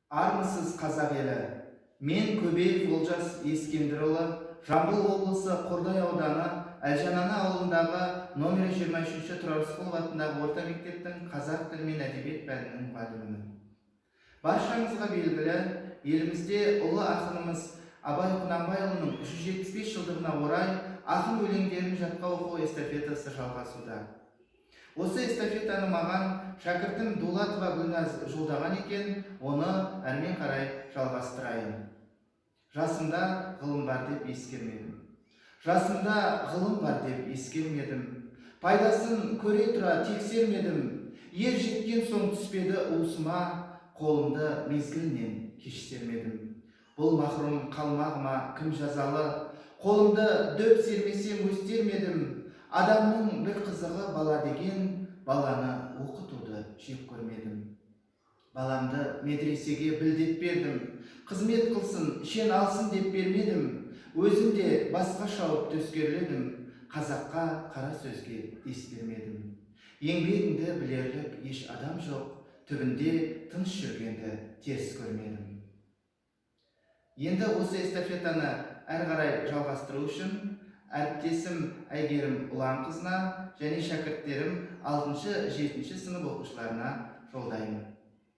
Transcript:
Армысыз қазақ елі. Мен Көбеев Олжас Ескендірұлы, Жамбыл облысы Қордай ауданы Әлжананы ауылындағы номері 23-ші Тұрар Рысқұлов атындағы орта мектептің қазақ тілі мен әдебиет пәнінің мұғалімімін. Баршаңызға белгілі, елімізде ұлы ақынымыз Абай Құнанбайұлының 375 жылдығына орай ақын өлеңдерін жатқа оқу эстафетасы жалғасуда. Осы эстафетаны маған шәкіртім Дулатова Гүлназ жолдаған екен, оны әрмен қарай жалғастырайын. Жасымда ғылым бар деп ескермедім. Жасымда ғылым бар деп ескермедім. Пайдасын көре тұра тексермедім. Ер жеткен соң түспеді уысыма, қолымды мезгілінен кештермедім. Бұл махрұм қалмағыма кім жазалы, қолымды дөп сермесем өстермедім. Адамның бір қызығы бала деген, баланы оқытуды жек көрмедім. Баламды медресеге білдет бердім, қызмет қылсын, шен алсын деп бермедім. Өзім де басқа шауып төскерледім, қазаққа қара сөзге дес бермедім. Еңбегіңді білерлік еш адам жоқ, түбінде тыныш жүргенді теріс көрмедім. Енді осы эстафетаны әрі қарай жалғастыру үшін әріптесім Әйгерім Ұланқызына және шәкірттерім 6-7 сынып оқушыларына жолдаймын.